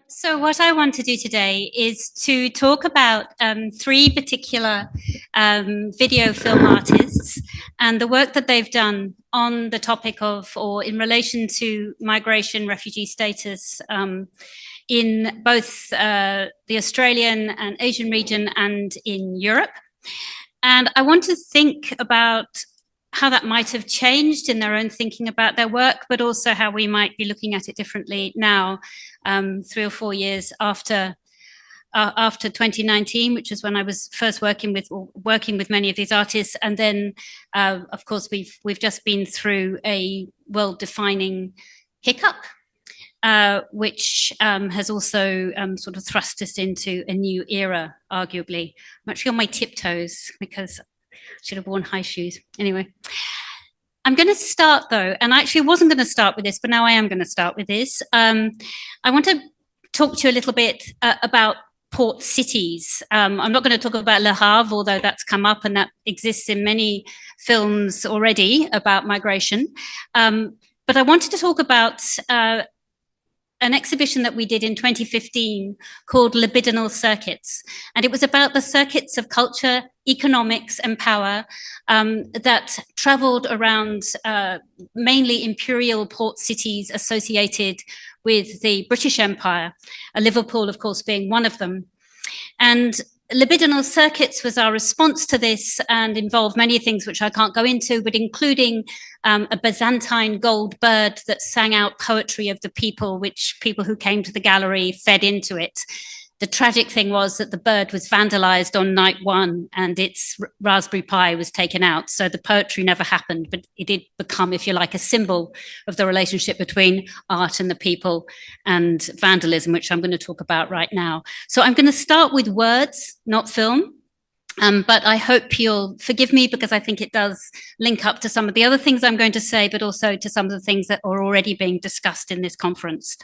So what I want to do today is to talk about three particular video film artists and the work that they've done on the topic of, or in relation to migration, refugee status in both the Australian and Asian region and in Europe. And I want to think about how that might have changed in their own thinking about their work, but also how we might be looking at it differently now, 3 or 4 years after 2019, which is when I was first working with many of these artists, and then, of course, we've just been through a world-defining hiccup, which has also sort of thrust us into a new era, arguably. I'm actually on my tiptoes because should have worn high shoes. Anyway, I'm going to start though, and I actually wasn't going to start with this, but now I am going to start with this. I want to talk to you a little bit about port cities. I'm not going to talk about Le Havre, although that's come up and that exists in many films already about migration. But I wanted to talk about an exhibition that we did in 2015 called Libidinal Circuits. And it was about the circuits of culture, economics, and power that traveled around mainly imperial port cities associated with the British Empire, Liverpool, of course, being one of them. And Libidinal Circuits was our response to this and involved many things which I can't go into, but including a Byzantine gold bird that sang out poetry of the people, which people who came to the gallery fed into it. The tragic thing was that the bird was vandalized on night one and its Raspberry Pi was taken out. So the poetry never happened, but it did become, if you like, a symbol of the relationship between art and the people and vandalism, which I'm going to talk about right now. So I'm going to start with words, not film. But I hope you'll forgive me because I think it does link up to some of the other things I'm going to say, but also to some of the things that are already being discussed in this conference.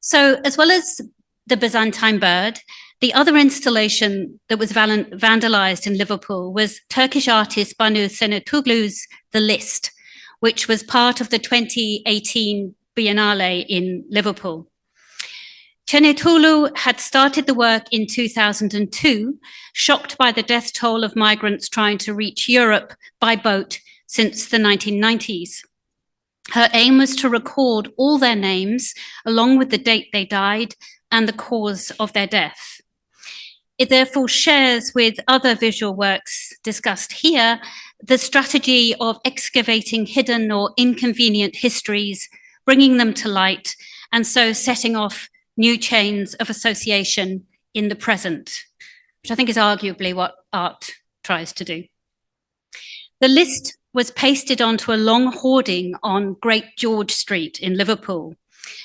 So as well as the Byzantine bird, the other installation that was vandalized in Liverpool was Turkish artist Banu Senetoglu's The List, which was part of the 2018 Biennale in Liverpool. Çenetoglu had started the work in 2002, shocked by the death toll of migrants trying to reach Europe by boat since the 1990s. Her aim was to record all their names, along with the date they died and the cause of their death. It therefore shares with other visual works discussed here the strategy of excavating hidden or inconvenient histories, bringing them to light, and so setting off new chains of association in the present, which I think is arguably what art tries to do. The list was pasted onto a long hoarding on Great George Street in Liverpool.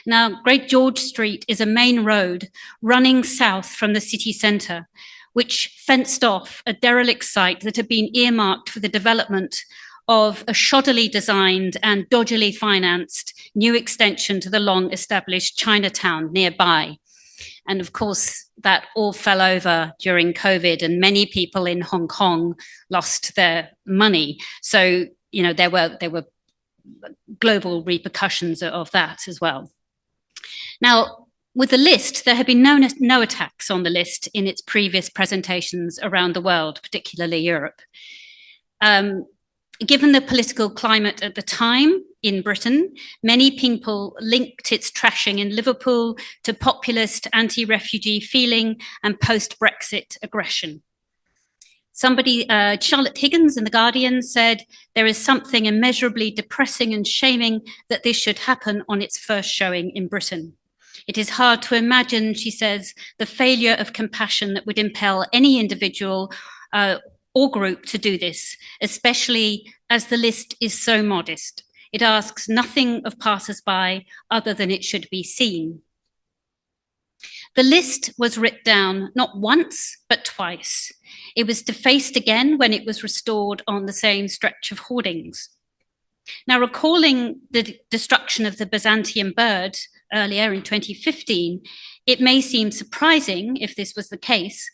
Now, Great George Street is a main road running south from the city centre, which fenced off a derelict site that had been earmarked for the development of a shoddily designed and dodgily financed new extension to the long-established Chinatown nearby. And of course, that all fell over during COVID, and many people in Hong Kong lost their money. So, you know, there were global repercussions of that as well. Now, with the list, there had been no attacks on the list in its previous presentations around the world, particularly Europe. Given the political climate at the time in Britain, many people linked its trashing in Liverpool to populist anti-refugee feeling and post-Brexit aggression. Charlotte Higgins in The Guardian said, "There is something immeasurably depressing and shaming that this should happen on its first showing in Britain. It is hard to imagine," she says, "the failure of compassion that would impel any individual or group to do this, especially as the list is so modest. It asks nothing of passers-by other than it should be seen." The list was writ down not once, but twice. It was defaced again when it was restored on the same stretch of hoardings. Now, recalling the destruction of the Byzantine bird earlier in 2015, it may seem surprising, if this was the case,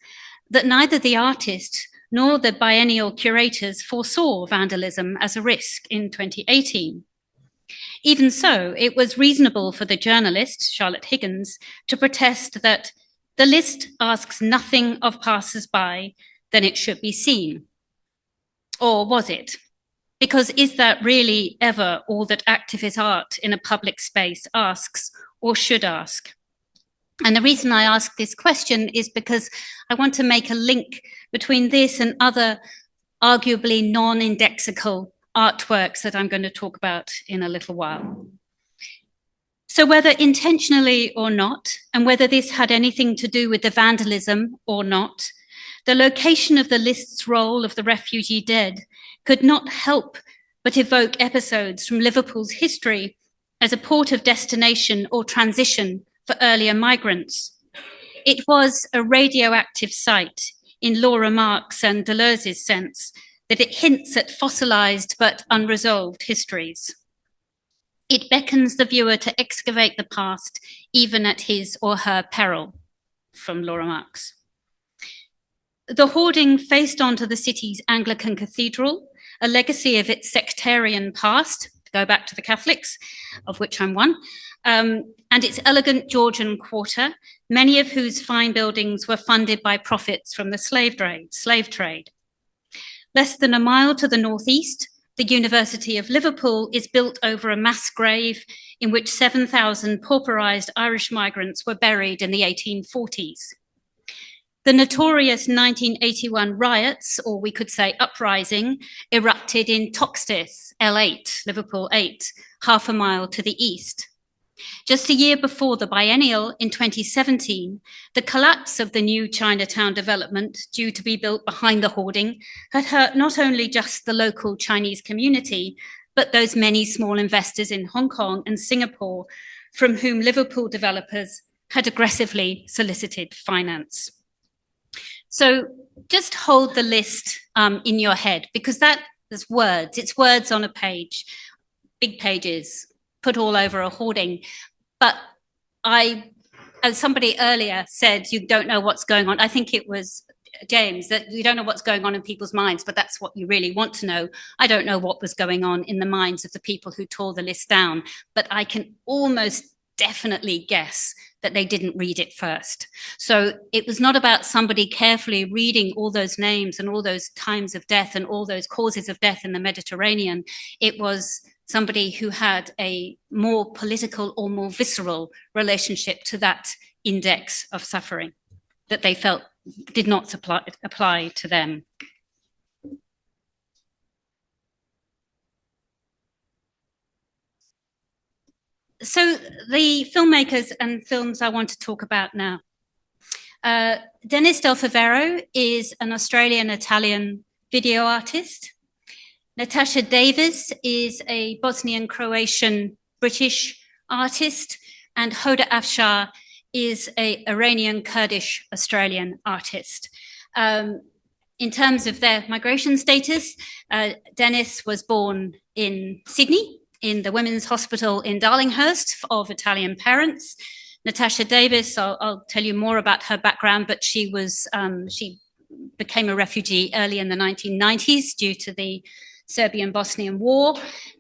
that neither the artist nor the biennial curators foresaw vandalism as a risk in 2018. Even so, it was reasonable for the journalist, Charlotte Higgins, to protest that the list asks nothing of passers-by than it should be seen. Or was it? Because is that really ever all that activist art in a public space asks or should ask? And the reason I ask this question is because I want to make a link between this and other arguably non-indexical artworks that I'm going to talk about in a little while. So whether intentionally or not, and whether this had anything to do with the vandalism or not, the location of the list's role of the refugee dead could not help but evoke episodes from Liverpool's history as a port of destination or transition for earlier migrants. It was a radioactive site in Laura Marks and Deleuze's sense that it hints at fossilized but unresolved histories. It beckons the viewer to excavate the past, even at his or her peril, from Laura Marks. The hoarding faced onto the city's Anglican cathedral, a legacy of its sectarian past, to go back to the Catholics, of which I'm one, and its elegant Georgian quarter, many of whose fine buildings were funded by profits from the slave trade. Less than a mile to the northeast, the University of Liverpool is built over a mass grave in which 7,000 pauperized Irish migrants were buried in the 1840s. The notorious 1981 riots, or we could say uprising, erupted in Toxteth, L8, Liverpool 8, half a mile to the east. Just a year before the biennial, in 2017, the collapse of the new Chinatown development, due to be built behind the hoarding, had hurt not only just the local Chinese community, but those many small investors in Hong Kong and Singapore, from whom Liverpool developers had aggressively solicited finance. So just hold the list in your head, because that is words. It's words on a page, big pages, put all over a hoarding. But as somebody earlier said, you don't know what's going on. I think it was James, that you don't know what's going on in people's minds, but that's what you really want to know. I don't know what was going on in the minds of the people who tore the list down, but I can almost definitely guess that they didn't read it first. So it was not about somebody carefully reading all those names and all those times of death and all those causes of death in the Mediterranean. It was somebody who had a more political or more visceral relationship to that index of suffering that they felt did not apply to them. So the filmmakers and films I want to talk about now. Denis Del Favero is an Australian-Italian video artist. Natasha Davis is a Bosnian-Croatian British artist, and Hoda Afshar is an Iranian Kurdish Australian artist. In terms of their migration status, Denis was born in Sydney, in the Women's Hospital in Darlinghurst of Italian parents. Natasha Davis, I'll tell you more about her background, but she became a refugee early in the 1990s due to the Serbian-Bosnian War.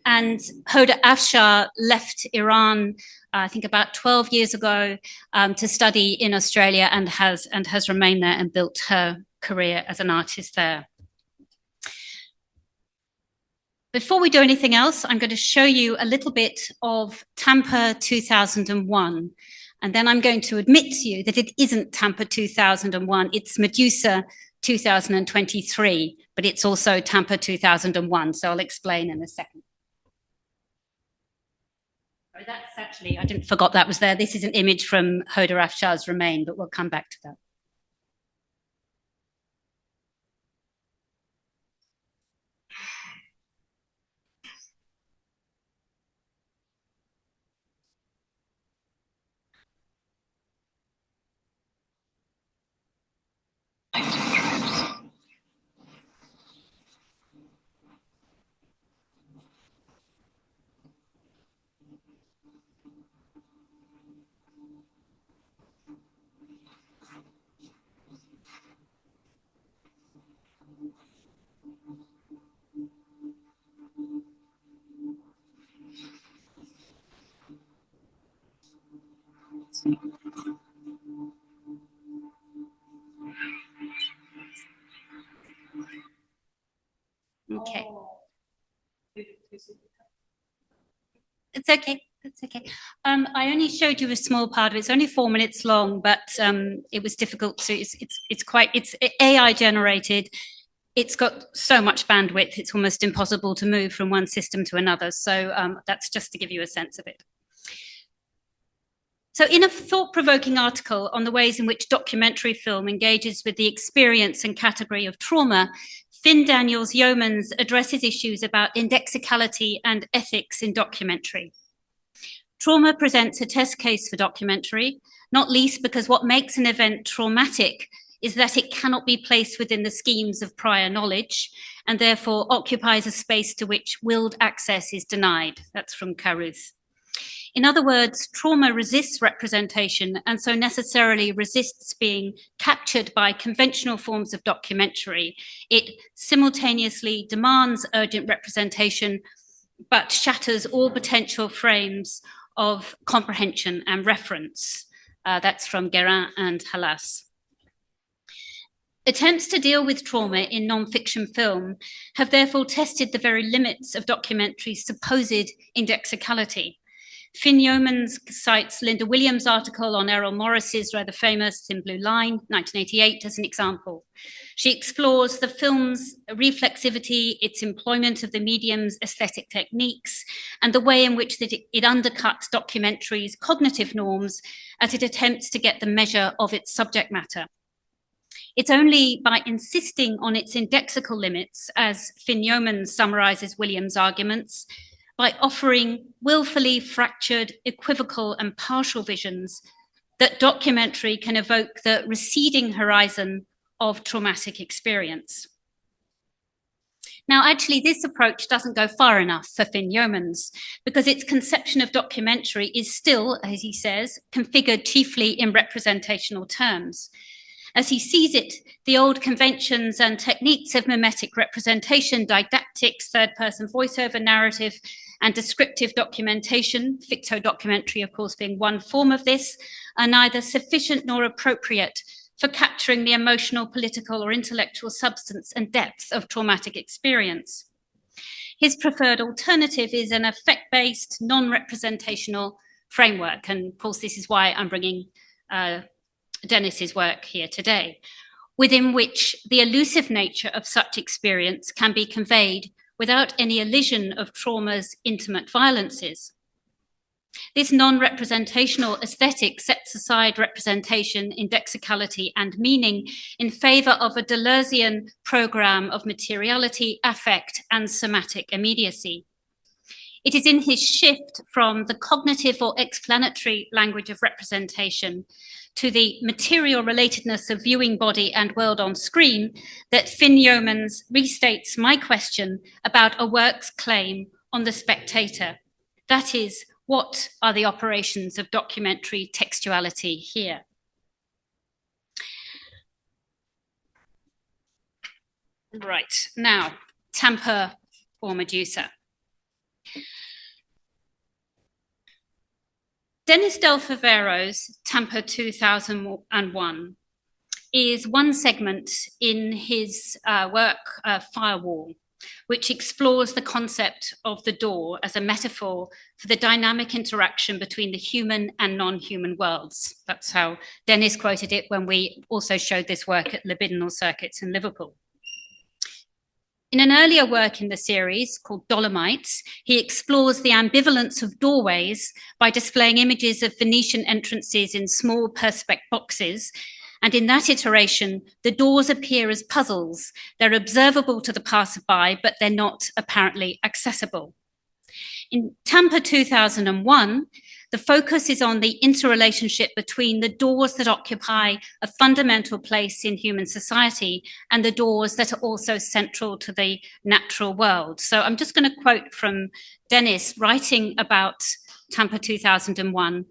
And Hoda Afshar left Iran, I think about 12 years ago, to study in Australia and has remained there and built her career as an artist there. Before we do anything else, I'm going to show you a little bit of Tampa 2001. And then I'm going to admit to you that it isn't Tampa 2001, it's Medusa 2023, but it's also Tampa 2001. So I'll explain in a second. Sorry, that's actually, I didn't forget that was there. This is an image from Hoda Afshar's Remain, but we'll come back to that. It's okay. That's okay. I only showed you a small part of it. It's only 4 minutes long, but it was difficult to. It's AI generated. It's got so much bandwidth. It's almost impossible to move from one system to another. So that's just to give you a sense of it. So in a thought-provoking article on the ways in which documentary film engages with the experience and category of trauma, Finn Daniels Yeomans addresses issues about indexicality and ethics in documentary. Trauma presents a test case for documentary, not least because what makes an event traumatic is that it cannot be placed within the schemes of prior knowledge and therefore occupies a space to which willed access is denied. That's from Caruth. In other words, trauma resists representation and so necessarily resists being captured by conventional forms of documentary. It simultaneously demands urgent representation, but shatters all potential frames of comprehension and reference. That's from Guérin and Halas. Attempts to deal with trauma in non-fiction film have therefore tested the very limits of documentary's supposed indexicality. Finn Yeomans cites Linda Williams' article on Errol Morris's rather famous Thin Blue Line, 1988, as an example. She explores the film's reflexivity, its employment of the medium's aesthetic techniques, and the way in which it undercuts documentary's cognitive norms as it attempts to get the measure of its subject matter. It's only by insisting on its indexical limits, as Finn Yeomans summarizes Williams' arguments, by offering willfully fractured, equivocal, and partial visions, that documentary can evoke the receding horizon of traumatic experience. Now, actually, this approach doesn't go far enough for Finn Yeomans, because its conception of documentary is still, as he says, configured chiefly in representational terms. As he sees it, the old conventions and techniques of mimetic representation, didactics, third-person voiceover narrative, and descriptive documentation, fictodocumentary, of course, being one form of this, are neither sufficient nor appropriate for capturing the emotional, political, or intellectual substance and depth of traumatic experience. His preferred alternative is an effect-based, non-representational framework. And of course, this is why I'm bringing Dennis's work here today, within which the elusive nature of such experience can be conveyed without any elision of trauma's intimate violences. This non-representational aesthetic sets aside representation, indexicality, and meaning in favor of a Deleuzian program of materiality, affect, and somatic immediacy. It is in his shift from the cognitive or explanatory language of representation to the material relatedness of viewing body and world on screen that Finn Yeomans restates my question about a work's claim on the spectator. That is, what are the operations of documentary textuality here? Right, now, Tampa or Medusa. Dennis Del Favero's Tampa 2001 is one segment in his work, Firewall, which explores the concept of the door as a metaphor for the dynamic interaction between the human and non-human worlds. That's how Dennis quoted it when we also showed this work at Libidinal Circuits in Liverpool. In an earlier work in the series called Dolomites, he explores the ambivalence of doorways by displaying images of Venetian entrances in small perspex boxes. And in that iteration, the doors appear as puzzles. They're observable to the passerby, but they're not apparently accessible. In Tampa 2001, the focus is on the interrelationship between the doors that occupy a fundamental place in human society and the doors that are also central to the natural world. So I'm just going to quote from Dennis writing about Tampa 2001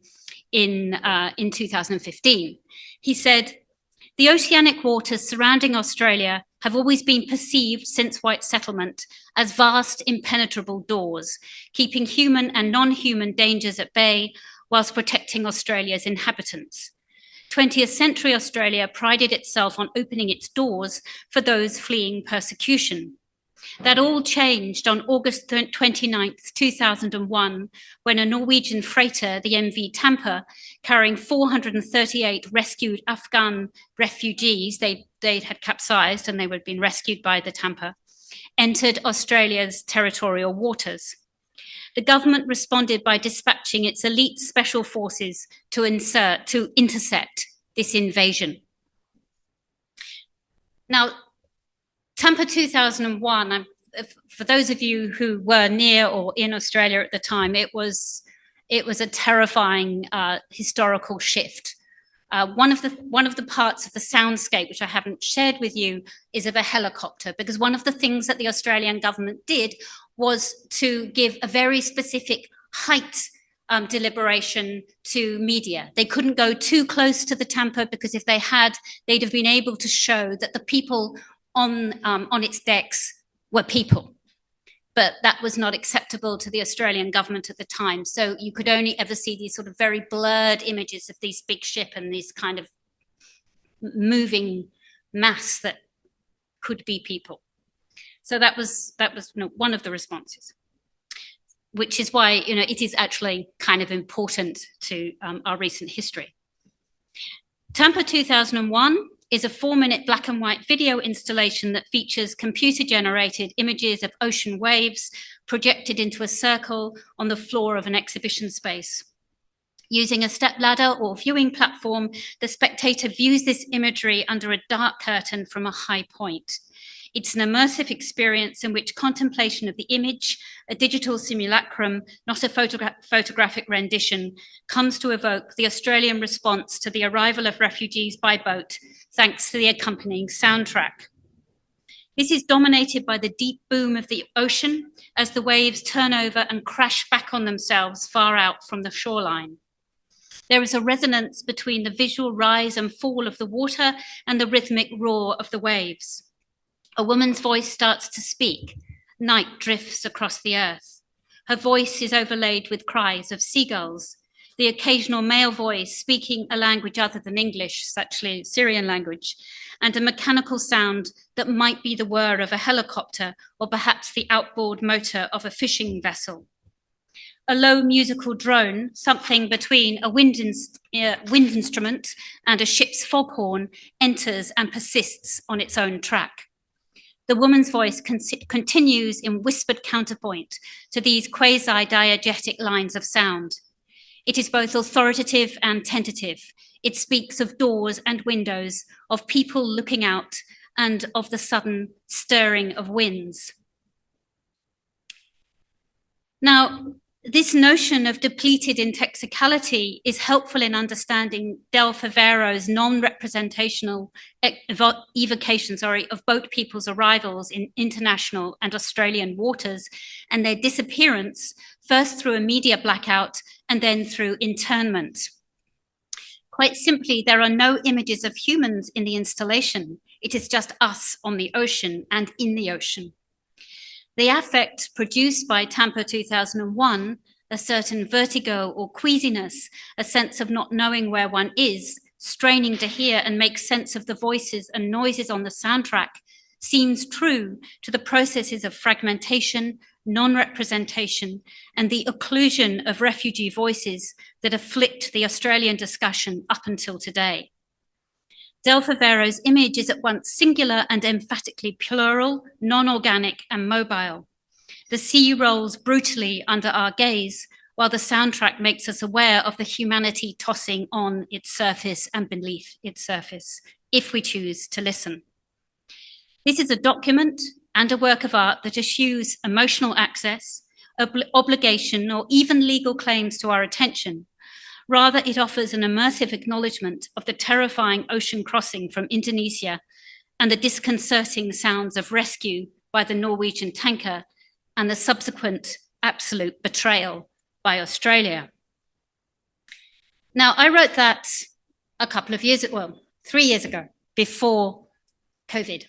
in 2015. He said, "The oceanic waters surrounding Australia have always been perceived since white settlement as vast, impenetrable doors, keeping human and non-human dangers at bay whilst protecting Australia's inhabitants. 20th century Australia prided itself on opening its doors for those fleeing persecution. That all changed on August 29th, 2001, when a Norwegian freighter, the MV Tampa, carrying 438 rescued Afghan refugees, they had capsized and they had been rescued by the Tampa, entered Australia's territorial waters. The government responded by dispatching its elite special forces to intercept this invasion. Now, Tampa 2001, for those of you who were near or in Australia at the time, it was a terrifying historical shift. One of the parts of the soundscape which I haven't shared with you is of a helicopter, because one of the things that the Australian government did was to give a very specific height deliberation to media. They couldn't go too close to the Tampa, because if they had, they'd have been able to show that the people on its decks were people. But that was not acceptable to the Australian government at the time. So you could only ever see these sort of very blurred images of these big ship and these kind of moving mass that could be people. So that was one of the responses, which is why it is actually kind of important to our recent history. Tampa 2001 is a 4-minute black and white video installation that features computer-generated images of ocean waves projected into a circle on the floor of an exhibition space. Using a stepladder or viewing platform, the spectator views this imagery under a dark curtain from a high point. It's an immersive experience in which contemplation of the image, a digital simulacrum, not a photographic rendition, comes to evoke the Australian response to the arrival of refugees by boat, thanks to the accompanying soundtrack. This is dominated by the deep boom of the ocean as the waves turn over and crash back on themselves far out from the shoreline. There is a resonance between the visual rise and fall of the water and the rhythmic roar of the waves. A woman's voice starts to speak. Night drifts across the earth. Her voice is overlaid with cries of seagulls. The occasional male voice speaking a language other than English, actually Syrian language, and a mechanical sound that might be the whir of a helicopter or perhaps the outboard motor of a fishing vessel. A low musical drone, something between a wind instrument and a ship's foghorn, enters and persists on its own track. The woman's voice continues in whispered counterpoint to these quasi-diegetic lines of sound. It is both authoritative and tentative. It speaks of doors and windows, of people looking out, and of the sudden stirring of winds. Now, this notion of depleted intexicality is helpful in understanding Del Favero's non-representational evocation of boat people's arrivals in international and Australian waters and their disappearance, first through a media blackout and then through internment. Quite simply, there are no images of humans in the installation. It is just us on the ocean and in the ocean. The affect produced by Tampa 2001, a certain vertigo or queasiness, a sense of not knowing where one is, straining to hear and make sense of the voices and noises on the soundtrack, seems true to the processes of fragmentation, non-representation, and the occlusion of refugee voices that afflict the Australian discussion up until today. Del Favero's image is at once singular and emphatically plural, non-organic and mobile. The sea rolls brutally under our gaze, while the soundtrack makes us aware of the humanity tossing on its surface and beneath its surface, if we choose to listen. This is a document and a work of art that eschews emotional access, obligation, or even legal claims to our attention. Rather, it offers an immersive acknowledgement of the terrifying ocean crossing from Indonesia and the disconcerting sounds of rescue by the Norwegian tanker and the subsequent absolute betrayal by Australia. Now, I wrote that a couple of years ago, 3 years ago, before COVID.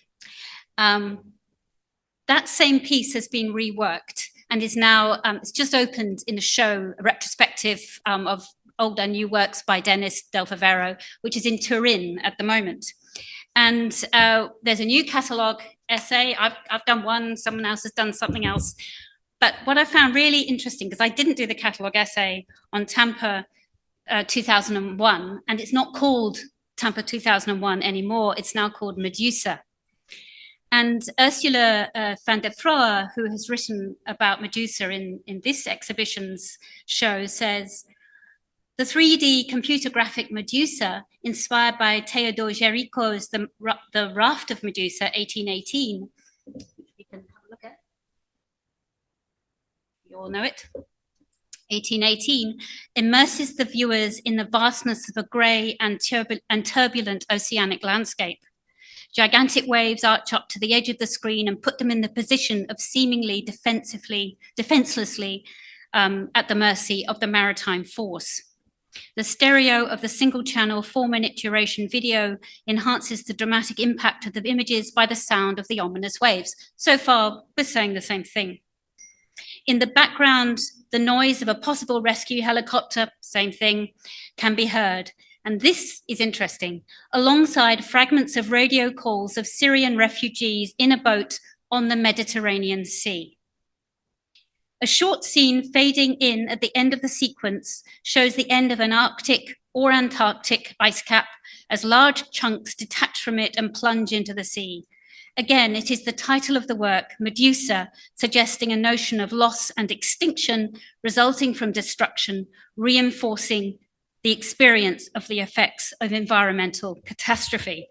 That same piece has been reworked and is now, it's just opened in a show, a retrospective of old and new works by Dennis Del Favero, which is in Turin at the moment. And there's a new catalogue essay. I've done one, someone else has done something else. But what I found really interesting, because I didn't do the catalogue essay on Tampa 2001, and it's not called Tampa 2001 anymore, it's now called Medusa. And Ursula van der Vrohe, who has written about Medusa in this exhibition's show, says, the 3D computer graphic Medusa, inspired by Theodore Géricault's The Raft of Medusa, 1818. You can have a look at. You all know it. 1818, immerses the viewers in the vastness of a grey and turbulent oceanic landscape. Gigantic waves arch up to the edge of the screen and put them in the position of seemingly defenselessly at the mercy of the maritime force. The stereo of the single-channel 4-minute duration video enhances the dramatic impact of the images by the sound of the ominous waves. So far, we're saying the same thing. In the background, the noise of a possible rescue helicopter, same thing, can be heard. And this is interesting, alongside fragments of radio calls of Syrian refugees in a boat on the Mediterranean Sea. A short scene fading in at the end of the sequence shows the end of an Arctic or Antarctic ice cap as large chunks detach from it and plunge into the sea. Again, it is the title of the work, Medusa, suggesting a notion of loss and extinction resulting from destruction, reinforcing the experience of the effects of environmental catastrophe.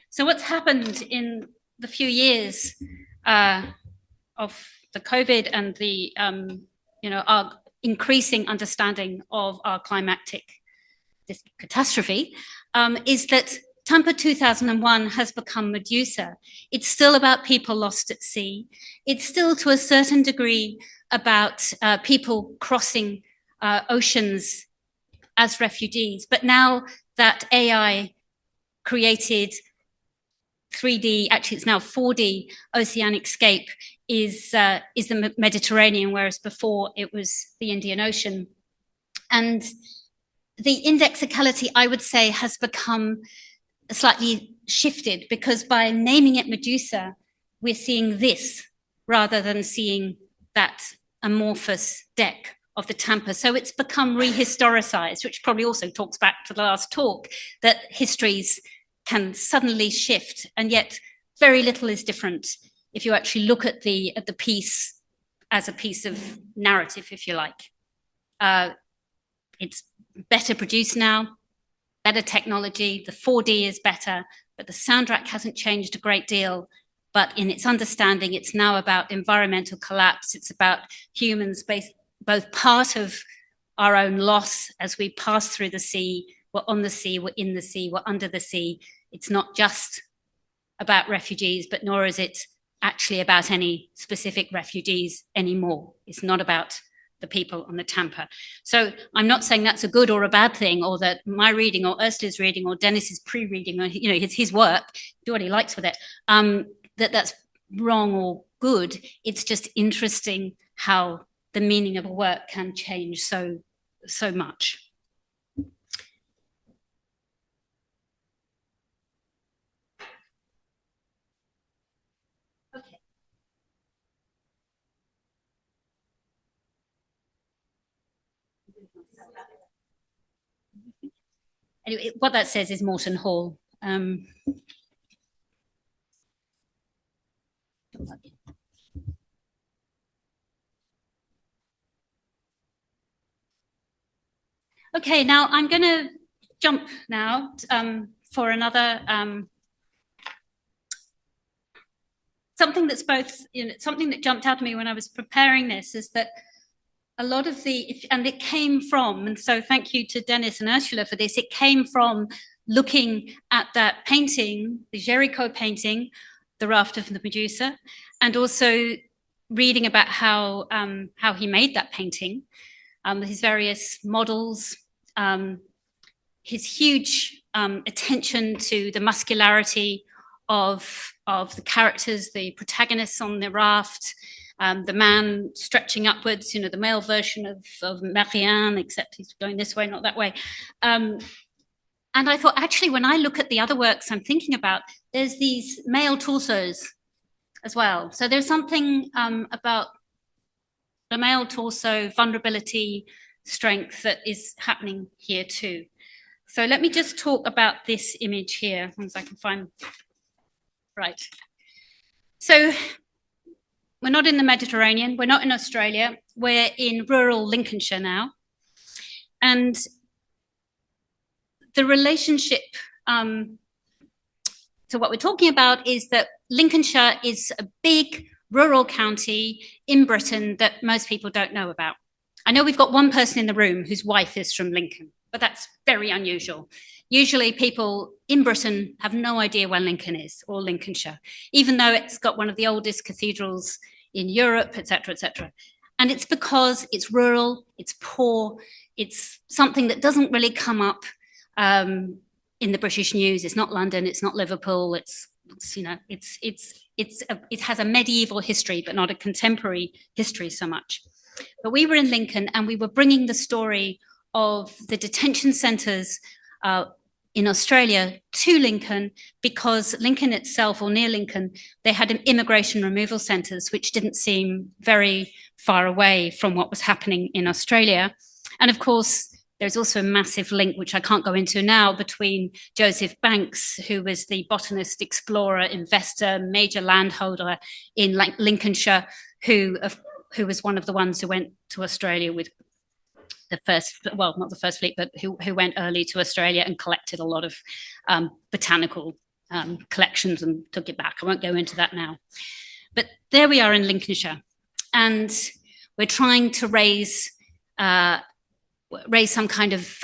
So what's happened in the few years of the COVID and the, our increasing understanding of our climatic catastrophe is that Tampa 2001 has become Medusa. It's still about people lost at sea. It's still, to a certain degree, about people crossing oceans as refugees. But now that AI created 3D, actually it's now 4D oceanic scape is the Mediterranean, whereas before it was the Indian Ocean. And the indexicality, I would say, has become slightly shifted, because by naming it Medusa, we're seeing this rather than seeing that amorphous deck of the Tampa. So it's become rehistoricized, which probably also talks back to the last talk, that histories can suddenly shift, and yet very little is different if you actually look at the piece as a piece of narrative, if you like. It's better produced now, better technology, the 4D is better, but the soundtrack hasn't changed a great deal. But in its understanding, it's now about environmental collapse. It's about humans both part of our own loss as we pass through the sea. We're on the sea, we're in the sea, we're under the sea. It's not just about refugees, but nor is it actually about any specific refugees anymore. It's not about the people on the Tampa. So I'm not saying that's a good or a bad thing, or that my reading or Ursula's reading or Dennis's pre-reading, or his work, do what he likes with it, that's wrong or good. It's just interesting how the meaning of a work can change so much. Okay. Anyway, what that says is Morton Hall. Okay, now I'm going to jump now for another something that's both, something that jumped out at me when I was preparing this is that a lot of and it came from, and so thank you to Dennis and Ursula for this, it came from looking at that painting, the Géricault painting, The Raft of the Medusa, and also reading about how he made that painting, his various models, his huge attention to the muscularity of the characters, the protagonists on the raft, the man stretching upwards, the male version of Marianne, except he's going this way, not that way. And I thought, actually, when I look at the other works I'm thinking about, there's these male torsos as well. So there's something about the male torso, vulnerability, strength that is happening here too. So let me just talk about this image here, as I can find. Right. So we're not in the Mediterranean, we're not in Australia, we're in rural Lincolnshire now. And the relationship to what we're talking about is that Lincolnshire is a big rural county in Britain that most people don't know about. I know we've got one person in the room whose wife is from Lincoln, but that's very unusual. Usually people in Britain have no idea where Lincoln is, or Lincolnshire, even though it's got one of the oldest cathedrals in Europe, et cetera, et cetera. And it's because it's rural, it's poor, it's something that doesn't really come up in the British news. It's not London, it's not Liverpool, it has a medieval history, but not a contemporary history so much. But we were in Lincoln and we were bringing the story of the detention centres in Australia to Lincoln, because Lincoln itself, or near Lincoln, they had immigration removal centres, which didn't seem very far away from what was happening in Australia. And of course, there's also a massive link, which I can't go into now, between Joseph Banks, who was the botanist, explorer, investor, major landholder in Lincolnshire, who was one of the ones who went to Australia with the first, well, not the first fleet, but who went early to Australia and collected a lot of botanical collections and took it back. I won't go into that now. But there we are in Lincolnshire, and we're trying to raise some kind of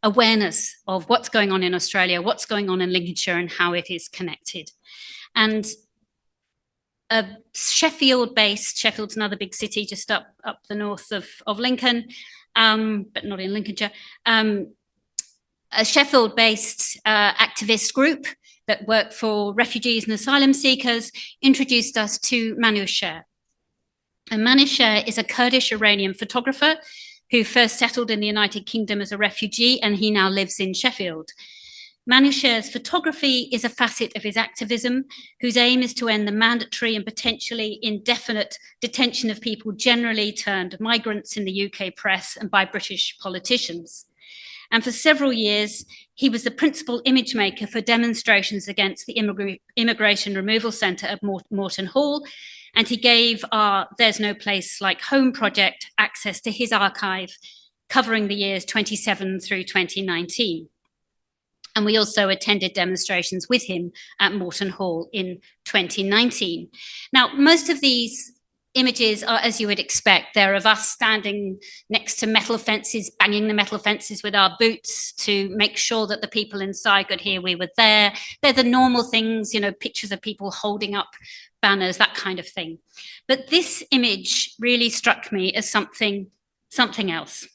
awareness of what's going on in Australia, what's going on in Lincolnshire, and how it is connected. And Sheffield-based, Sheffield's another big city just up the north of Lincoln, but not in Lincolnshire, a Sheffield-based activist group that work for refugees and asylum seekers introduced us to Manusher. And Manusher is a Kurdish Iranian photographer who first settled in the United Kingdom as a refugee, and he now lives in Sheffield. Manusher's photography is a facet of his activism, whose aim is to end the mandatory and potentially indefinite detention of people generally turned migrants in the UK press and by British politicians. And for several years, he was the principal image maker for demonstrations against the Immigration Removal Centre at Moreton Hall, and he gave our There's No Place Like Home project access to his archive, covering the years 27 through 2019. And we also attended demonstrations with him at Moreton Hall in 2019. Now, most of these images are, as you would expect, they're of us standing next to metal fences, banging the metal fences with our boots to make sure that the people inside could hear we were there. They're the normal things, you know, pictures of people holding up banners, that kind of thing. But this image really struck me as something else.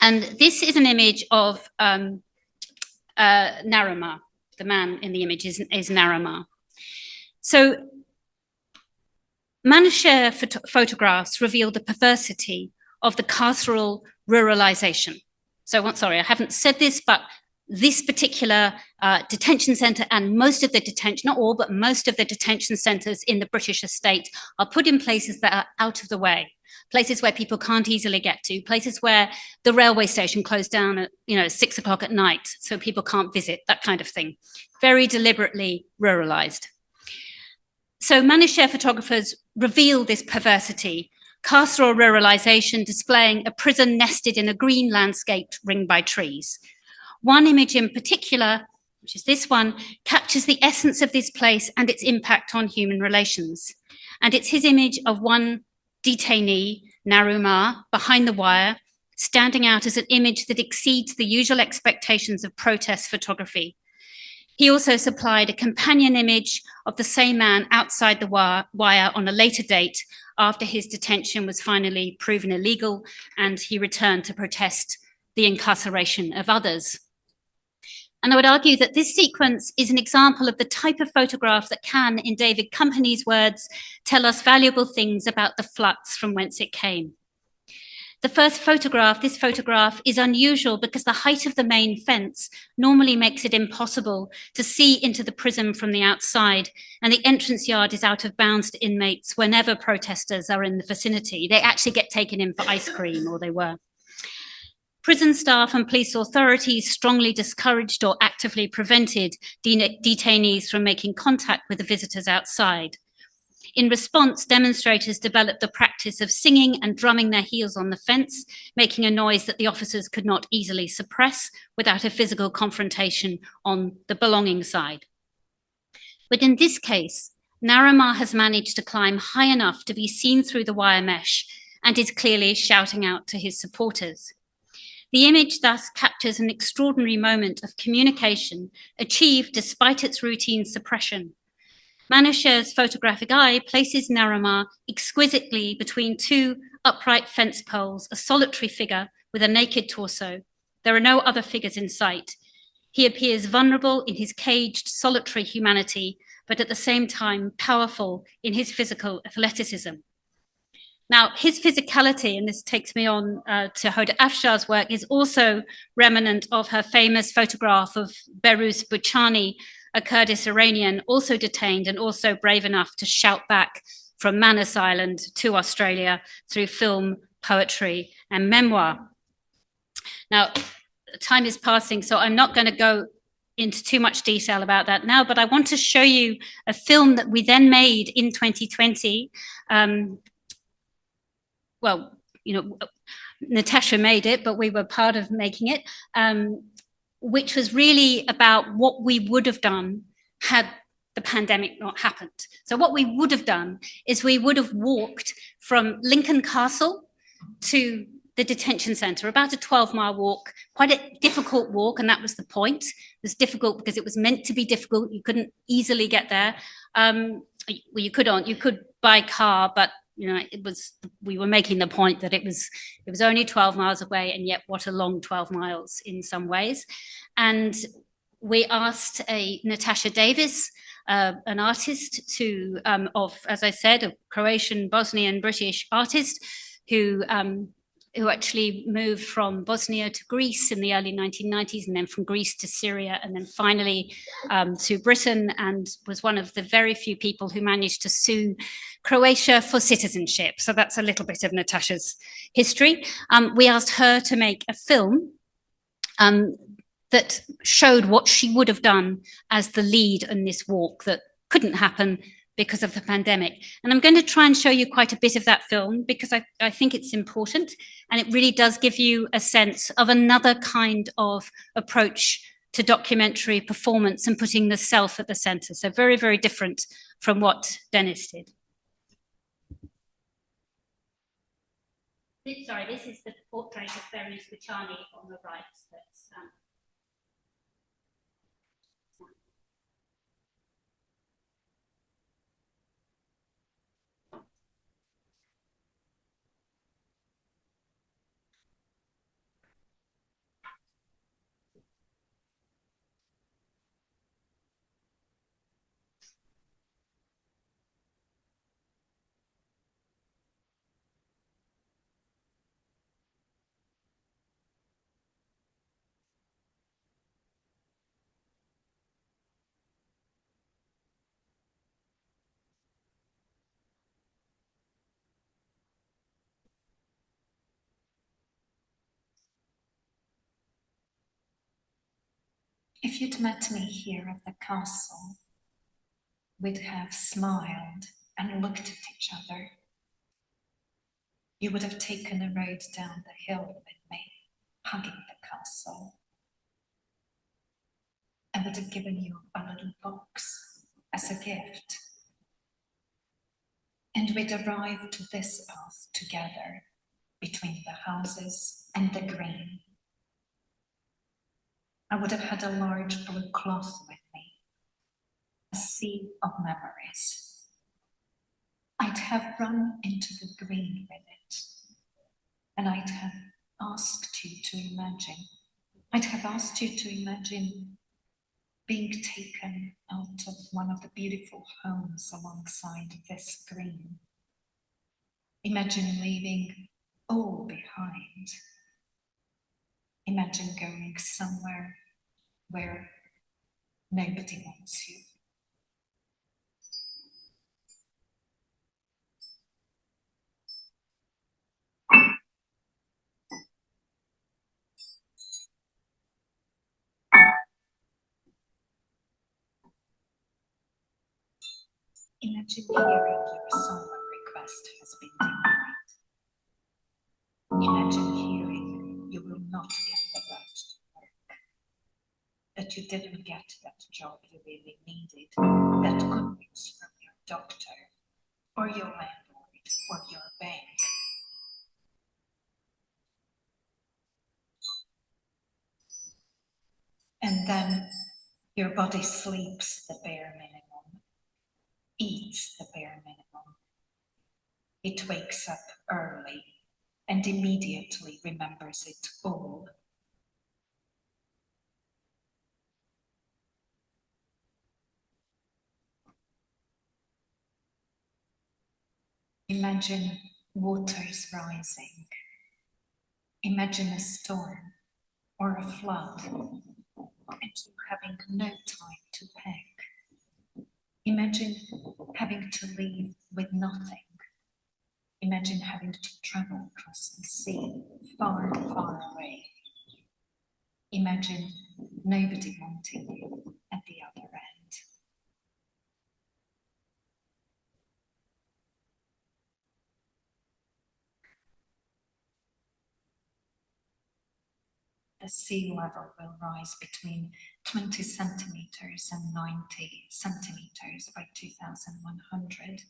And this is an image of Narumah. The man in the image is Narumah. So Manusher photographs reveal the perversity of the carceral ruralization. So, sorry, I haven't said this, but this particular detention centre and most of the detention, not all, but most of the detention centres in the British estate are put in places that are out of the way, places where people can't easily get to, places where the railway station closed down at 6 o'clock at night, so people can't visit, that kind of thing. Very deliberately ruralised. So Manusher photographers reveal this perversity, carceral ruralisation displaying a prison nested in a green landscape ringed by trees. One image in particular, which is this one, captures the essence of this place and its impact on human relations. And it's his image of one detainee, Narumah, behind the wire, standing out as an image that exceeds the usual expectations of protest photography. He also supplied a companion image of the same man outside the wire on a later date after his detention was finally proven illegal and he returned to protest the incarceration of others. And I would argue that this sequence is an example of the type of photograph that can, in David Company's words, tell us valuable things about the flux from whence it came. The first photograph, this photograph, is unusual because the height of the main fence normally makes it impossible to see into the prison from the outside, and the entrance yard is out of bounds to inmates whenever protesters are in the vicinity. They actually get taken in for ice cream, or they were. Prison staff and police authorities strongly discouraged or actively prevented detainees from making contact with the visitors outside. In response, demonstrators developed the practice of singing and drumming their heels on the fence, making a noise that the officers could not easily suppress without a physical confrontation on the belonging side. But in this case, Narumar has managed to climb high enough to be seen through the wire mesh and is clearly shouting out to his supporters. The image thus captures an extraordinary moment of communication achieved despite its routine suppression. Manasher's photographic eye places Narumar exquisitely between two upright fence poles, a solitary figure with a naked torso. There are no other figures in sight. He appears vulnerable in his caged, solitary humanity, but at the same time powerful in his physical athleticism. Now, his physicality, and this takes me on to Hoda Afshar's work, is also remnant of her famous photograph of Behrouz Bouchani, a Kurdish Iranian, also detained and also brave enough to shout back from Manus Island to Australia through film, poetry, and memoir. Now, time is passing, so I'm not going to go into too much detail about that now, but I want to show you a film that we then made in 2020. Well, you know, Natasha made it, but we were part of making it, which was really about what we would have done had the pandemic not happened. So what we would have done is we would have walked from Lincoln Castle to the detention centre, about a 12-mile walk, quite a difficult walk, and that was the point. It was difficult because it was meant to be difficult. You couldn't easily get there. Well, you could by car, but you know, we were making the point that it was only 12 miles away, and yet what a long 12 miles in some ways. And we asked Natasha Davis, an artist as I said, a Croatian, Bosnian, British artist who actually moved from Bosnia to Greece in the early 1990s, and then from Greece to Syria, and then finally to Britain, and was one of the very few people who managed to sue Croatia for citizenship. So that's a little bit of Natasha's history. We asked her to make a film that showed what she would have done as the lead in this walk that couldn't happen because of the pandemic. And I'm going to try and show you quite a bit of that film because I think it's important, and it really does give you a sense of another kind of approach to documentary performance and putting the self at the center. So very, very different from what Dennis did. Sorry, this is the portrait of Behrouz Bouchani on the right. That's, If you'd met me here at the castle, we'd have smiled and looked at each other. You would have taken a road down the hill with me, hugging the castle. I would have given you a little box as a gift. And we'd arrived to this path together, between the houses and the green. I would have had a large blue cloth with me, a sea of memories. I'd have run into the green with it, and I'd have asked you to imagine. I'd have asked you to imagine being taken out of one of the beautiful homes alongside this green. Imagine leaving all behind. Imagine going somewhere where nobody wants you. Imagine hearing your summer request has been denied. Imagine hearing you will not get the right to work, that you didn't get that job you really needed, that good news from your doctor, or your landlord, or your bank. And then your body sleeps the bare minimum, eats the bare minimum. It wakes up early and immediately remembers it all. Imagine waters rising. Imagine a storm or a flood, and you having no time to pack. Imagine having to leave with nothing. Imagine having to travel across the sea, far, far away. Imagine nobody wanting you at the other end. The sea level will rise between 20 centimeters and 90 centimeters by 2100.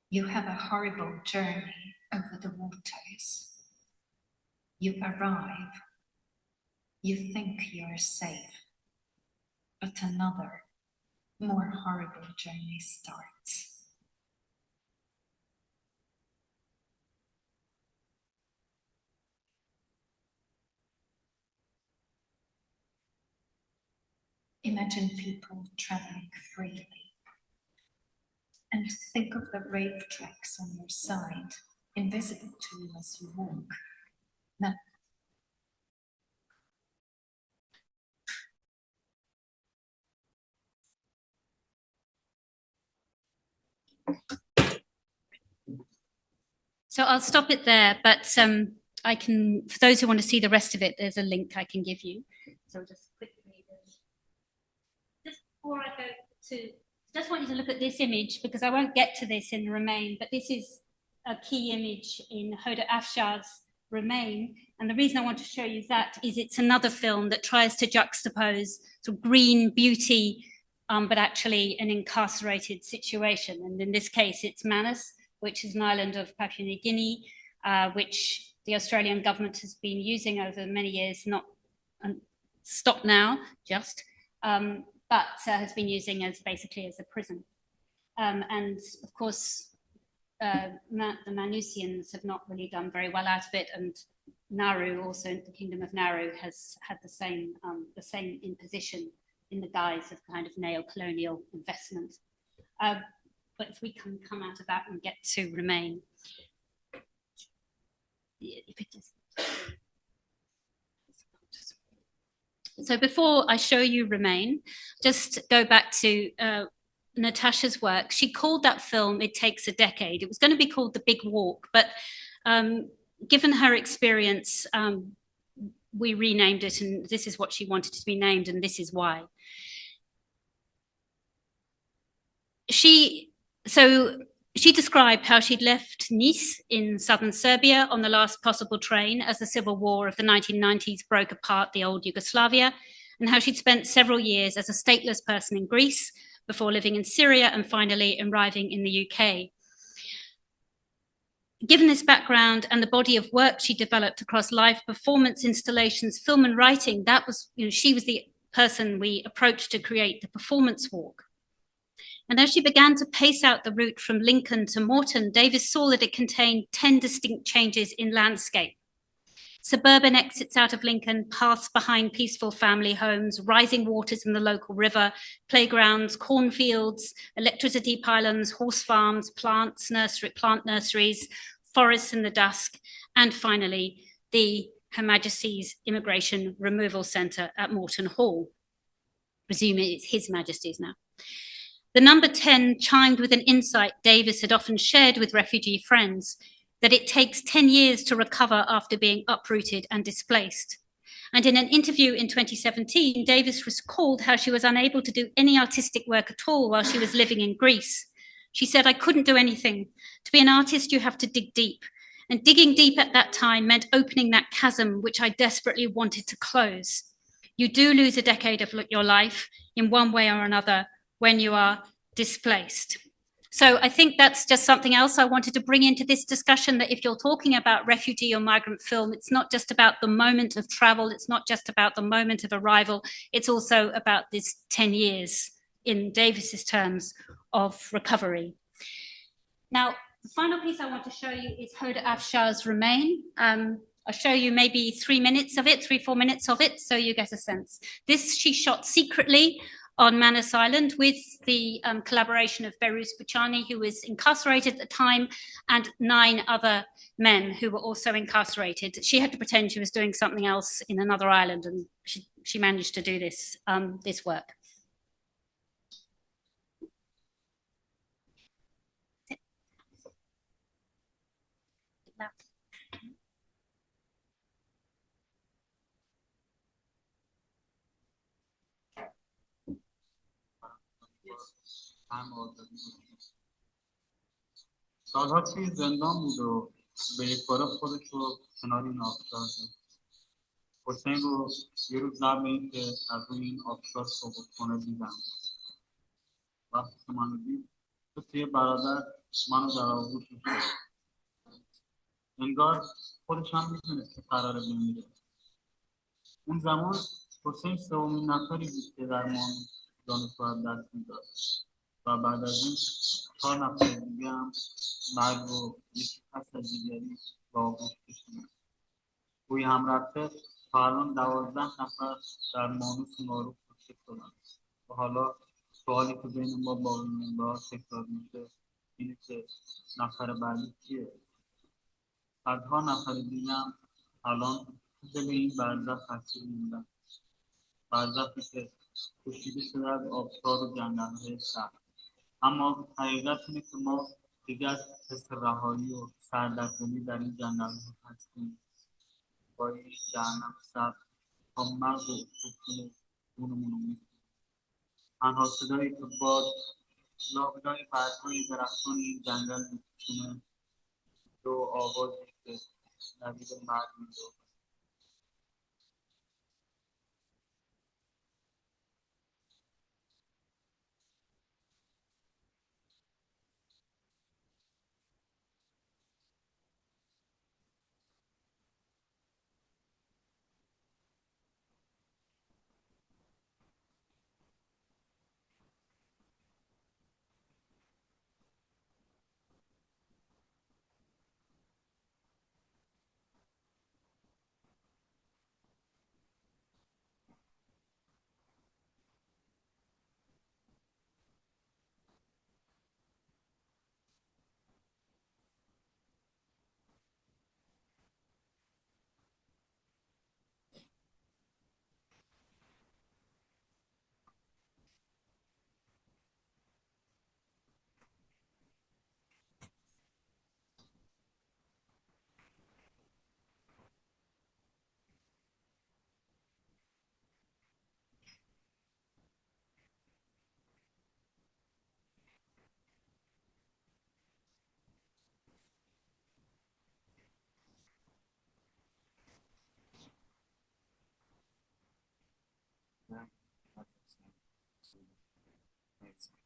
You have a horrible journey over the waters. You arrive. You think you're safe. But another, more horrible journey starts. Imagine people traveling freely. And think of the rave tracks on your side, invisible to you as you walk. Now, So I'll stop it there, but I can, for those who want to see the rest of it, there's a link I can give you. So just quickly, just before I go to, just want you to look at this image because I won't get to this in Remain, but this is a key image in Hoda Afshar's Remain. And the reason I want to show you that is it's another film that tries to juxtapose sort of green beauty, but actually an incarcerated situation. And in this case, it's Manus, which is an island of Papua New Guinea, which the Australian government has been using over many years, not stopped now, just, but has been using as basically as a prison. And of course, the Manusians have not really done very well out of it, and Nauru, also the Kingdom of Nauru, has had the same imposition in the guise of kind of neo-colonial investment. But if we can come out of that and get to Remain. So before I show you Remain, just go back to Natasha's work. She called that film It Takes a Decade. It was going to be called The Big Walk, but given her experience, we renamed it, and this is what she wanted to be named, and this is why. She described how she'd left Nice in southern Serbia on the last possible train as the civil war of the 1990s broke apart the old Yugoslavia, and how she'd spent several years as a stateless person in Greece before living in Syria and finally arriving in the UK. Given this background and the body of work she developed across live performance, installations, film and writing, that was, she was the person we approached to create the performance walk. And as she began to pace out the route from Lincoln to Moreton, Davis saw that it contained 10 distinct changes in landscape. Suburban exits out of Lincoln, paths behind peaceful family homes, rising waters in the local river, playgrounds, cornfields, electricity pylons, horse farms, plant nurseries, forests in the dusk, and finally, the Her Majesty's Immigration Removal Centre at Moreton Hall. Presumably it's His Majesty's now. The number 10 chimed with an insight Davis had often shared with refugee friends, that it takes 10 years to recover after being uprooted and displaced. And in an interview in 2017, Davis recalled how she was unable to do any artistic work at all while she was living in Greece. She said, "I couldn't do anything. To be an artist, you have to dig deep. And digging deep at that time meant opening that chasm which I desperately wanted to close. You do lose a decade of your life in one way or another when you are displaced." So I think that's just something else I wanted to bring into this discussion, that if you're talking about refugee or migrant film, it's not just about the moment of travel, it's not just about the moment of arrival, it's also about this 10 years, in Davis's terms, of recovery. Now, the final piece I want to show you is Hoda Afshar's Remain. I'll show you maybe 3 minutes of it, 3-4 minutes of it, so you get a sense. This she shot secretly on Manus Island with the collaboration of Behruz Bouchani, who was incarcerated at the time, and 9 other men who were also incarcerated. She had to pretend she was doing something else in another island, and she managed to do this, this work. سالها توی زندان بود و به یک باره خودش رو کنار این آبشار دید. حسین رو یه روز قبل این که از روی این آبشار سقوط کنه دیدم. وقتی که منو دید توی برادر منو در آغوش کرد. انگار خودش هم می‌دونست که قراره بمیره. اون زمان حسین سومین نفری بود که در دانشگاه از دست می‌داد و بعد از این 4 نفر دیگه هم مرگ رو یکی پس از دیگری با آغوش کشیدن. روی هم رفته تا الان 12 نفر در مانوس معروف کشته شدن و حالا سوالی که بین ما باقی مونده تکرار میشه اینه که نفر بعدی کیه؟ صدها نفر دیگه هم الان دل این برزخ اسیر موندن. برزخی که پوشیده شده از آبشار و جنگل‌های سخت. اما حقیقت اینه که ما دیگه از حس رهایی و سردرگمی در این جنگل‌ها هستیم. با این جهنم سخت تا مغز و سکون خونمون رو می‌کنیم. تنها صدایی که باد لاغرای برگ‌های درختان این جنگل می‌کنه و آوازی که نوید مرگ می‌ده.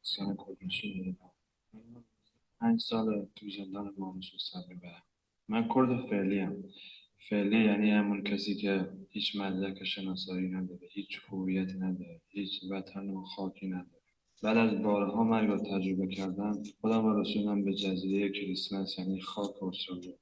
سال کردنشی دادم 5 سال تو زندان ماموس رو سر میبرم. من کرد فعلی یعنی همون کسی که هیچ مدرک شناسایی نداره، هیچ هویتی نداره، هیچ وطن و خاکی نداره. بعد از بارها مرگ رو تجربه کردن خودم رو رسوندم به جزیره کریسمس یعنی خاک استرالیا.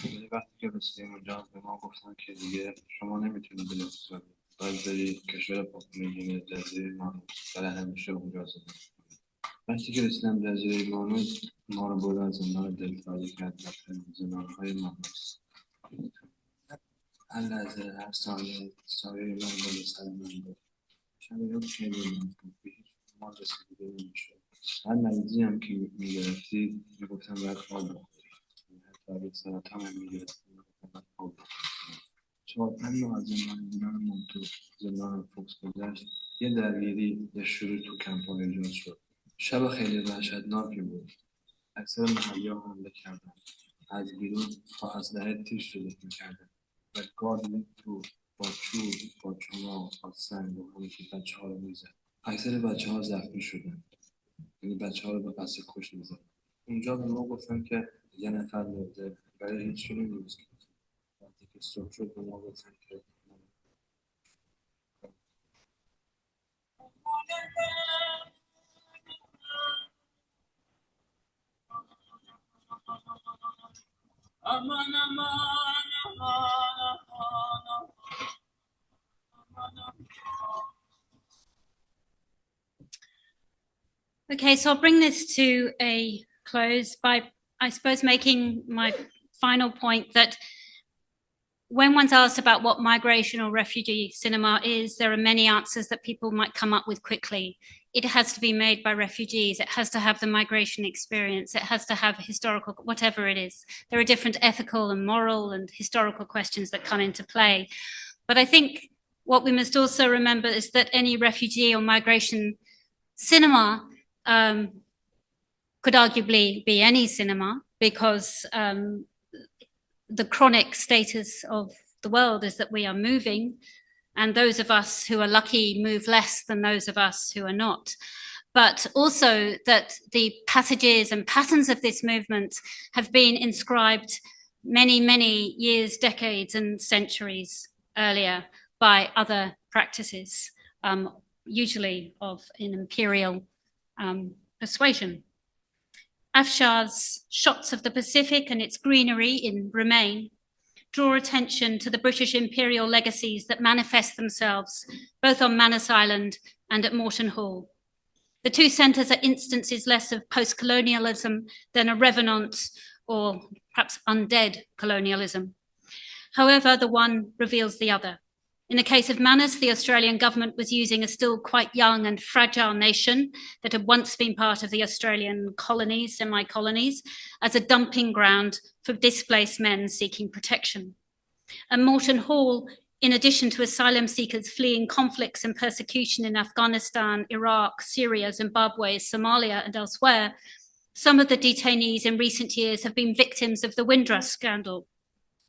ولی وقتی که رسیدیم اونجا به ما گفتن که دیگه شما نمیتونید برید استرالیا، باید برید کشور پاپوانیوگینی جزیره مانوس، برای همیشه اونجا زندگی کنید. وقتی که رسیدم جزیره مانوس ما رو بردن زندان دلفاری کرد و زندانهای مانوس. هر لحظه هر ثانیه سایه من بالا سر من بود. شب خیلی من به هیچ ما رسیده نمیشد. هر مریضی هم که میگرفتید میگفتم باید خواب بخورید. حتی اگه سرطان هم میگرفتید میگفتم باید خواب بخورید. 4-5 ماه از زندان مونتو زندان فوکس گذشت. یه درگیری یه شروع تو کمپان ایجاد شد. شب خیلی وحشتناکی بود. اکثر محلی‌ها حمله کردن. از بیرون با اسلحه تیر شلیک میکردن و گارد تو با چوب، با چماق، با سنگ و همین که بچه‌ها رو میزد. اکثر بچه‌ها زخمی شدن. یعنی بچه‌ها رو به قصد کش میزد. اونجا به ما گفتن که یه نفر مرده برای هیچ چیزی نیست. وقتی که صبح شد به ما گفتن که aman aman aman aman aman. Okay, so I'll bring this to a close by, I suppose, making my final point that when one's asked about what migration or refugee cinema is, there are many answers that people might come up with quickly. It has to be made by refugees. It has to have the migration experience. It has to have historical, whatever it is. There are different ethical and moral and historical questions that come into play. But I think what we must also remember is that any refugee or migration cinema could arguably be any cinema, because the chronic status of the world is that we are moving, and those of us who are lucky move less than those of us who are not. But also that the passages and patterns of this movement have been inscribed many, many years, decades, and centuries earlier by other practices, usually of an imperial persuasion. Afshar's shots of the Pacific and its greenery in Remain draw attention to the British imperial legacies that manifest themselves both on Manus Island and at Moreton Hall. The two centres are instances less of post-colonialism than a revenant or perhaps undead colonialism. However, the one reveals the other. In the case of Manus, the Australian government was using a still quite young and fragile nation that had once been part of the Australian colonies, semi-colonies, as a dumping ground for displaced men seeking protection. And Moreton Hall, in addition to asylum seekers fleeing conflicts and persecution in Afghanistan, Iraq, Syria, Zimbabwe, Somalia, and elsewhere, some of the detainees in recent years have been victims of the Windrush scandal.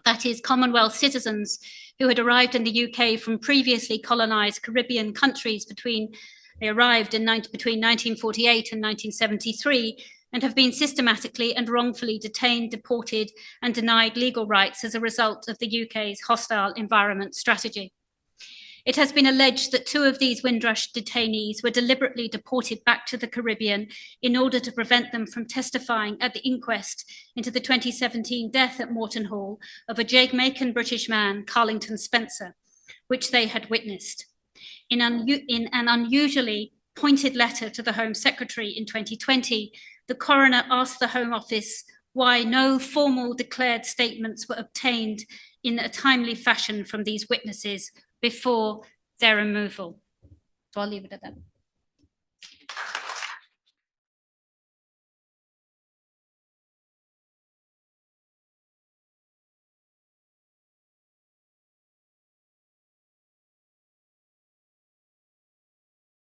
That is, Commonwealth citizens who had arrived in the UK from previously colonised Caribbean countries they arrived between 1948 and 1973, and have been systematically and wrongfully detained, deported, and denied legal rights as a result of the UK's hostile environment strategy. It has been alleged that 2 of these Windrush detainees were deliberately deported back to the Caribbean in order to prevent them from testifying at the inquest into the 2017 death at Moreton Hall of a Jamaican British man, Carlington Spencer, which they had witnessed. In an unusually pointed letter to the Home Secretary in 2020, the coroner asked the Home Office why no formal declared statements were obtained in a timely fashion from these witnesses before their removal. So I'll leave it at that.